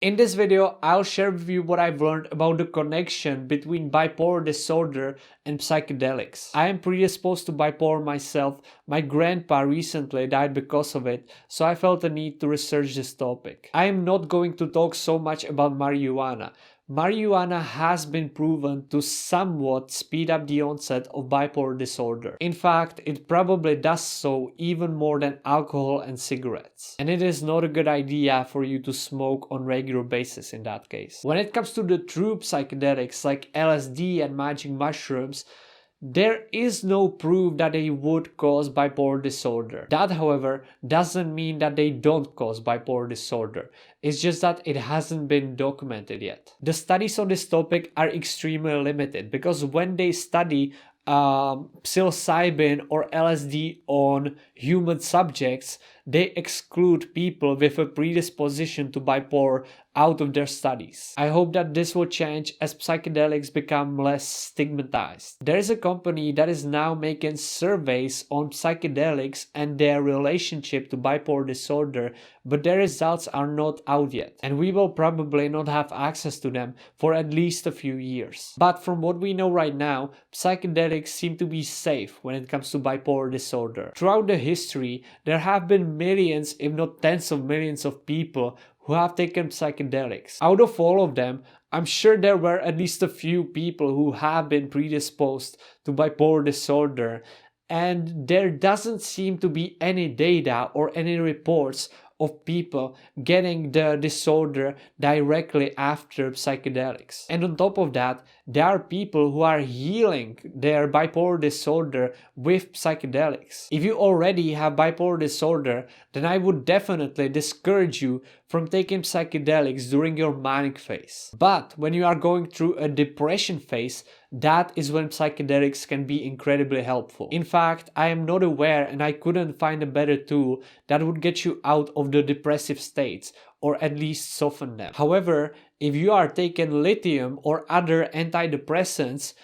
In this video, I'll share with you what I've learned about the connection between bipolar disorder and psychedelics. I am predisposed to bipolar myself. My grandpa recently died because of it, so I felt the need to research this topic. I am not going to talk so much about marijuana. Marijuana has been proven to somewhat speed up the onset of bipolar disorder. In fact, it probably does so even more than alcohol and cigarettes. And it is not a good idea for you to smoke on a regular basis in that case. When it comes to the true psychedelics like LSD and magic mushrooms, there is no proof that they would cause bipolar disorder. That, however, doesn't mean that they don't cause bipolar disorder. It's just that it hasn't been documented yet. The studies on this topic are extremely limited because when they study psilocybin or LSD on human subjects, they exclude people with a predisposition to bipolar out of their studies. I hope that this will change as psychedelics become less stigmatized. There is a company that is now making surveys on psychedelics and their relationship to bipolar disorder, but their results are not out yet, and we will probably not have access to them for at least a few years. But from what we know right now, psychedelics seem to be safe when it comes to bipolar disorder. Throughout the history, there have been millions, if not tens of millions of people who have taken psychedelics. Out of all of them, I'm sure there were at least a few people who have been predisposed to bipolar disorder, and there doesn't seem to be any data or any reports of people getting the disorder directly after psychedelics. And on top of that, there are people who are healing their bipolar disorder with psychedelics. If you already have bipolar disorder, then I would definitely discourage you from taking psychedelics during your manic phase. But when you are going through a depression phase, that is when psychedelics can be incredibly helpful. In fact, I am not aware and I couldn't find a better tool that would get you out of the depressive states, or at least soften them. However, if you are taking lithium or other antidepressants,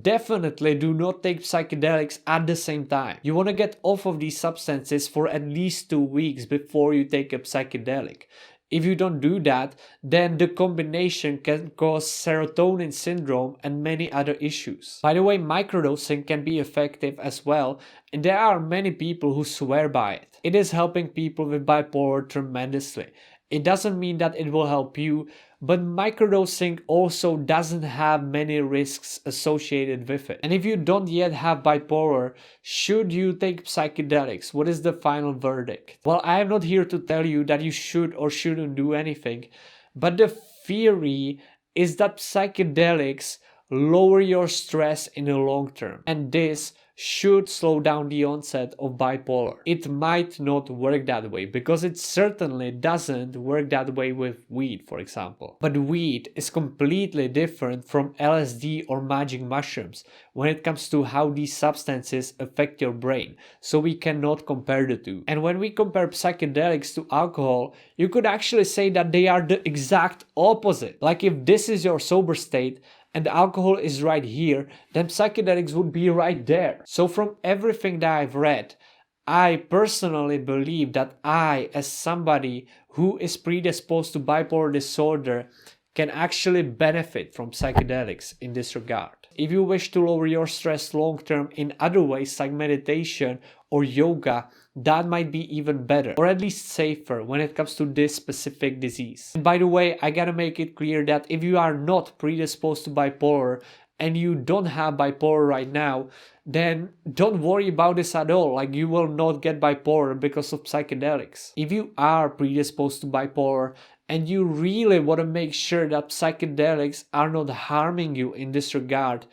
definitely do not take psychedelics at the same time. You want to get off of these substances for at least 2 weeks before you take a psychedelic. If you don't do that, then the combination can cause serotonin syndrome and many other issues. By the way, microdosing can be effective as well, and there are many people who swear by it. It is helping people with bipolar tremendously. It doesn't mean that it will help you, but microdosing also doesn't have many risks associated with it. And if you don't yet have bipolar, should you take psychedelics? What is the final verdict? Well, I am not here to tell you that you should or shouldn't do anything, but the theory is that psychedelics lower your stress in the long term, and this should slow down the onset of bipolar. It might not work that way because it certainly doesn't work that way with weed, for example. But weed is completely different from LSD or magic mushrooms when it comes to how these substances affect your brain, so we cannot compare the two. And when we compare psychedelics to alcohol, you could actually say that they are the exact opposite. Like if this is your sober state and alcohol is right here, then psychedelics would be right there. So from everything that I've read, I personally believe that I, as somebody who is predisposed to bipolar disorder, can actually benefit from psychedelics in this regard. If you wish to lower your stress long term in other ways like meditation or yoga, that might be even better, or at least safer when it comes to this specific disease. And by the way, I gotta make it clear that if you are not predisposed to bipolar and you don't have bipolar right now, then don't worry about this at all. Like, you will not get bipolar because of psychedelics. If you are predisposed to bipolar and you really want to make sure that psychedelics are not harming you in this regard,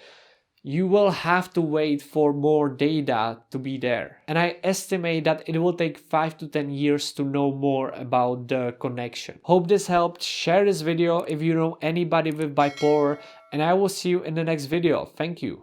you will have to wait for more data to be there. And I estimate that it will take 5 to 10 years to know more about the connection. Hope this helped. Share this video if you know anybody with bipolar, and I will see you in the next video. Thank you.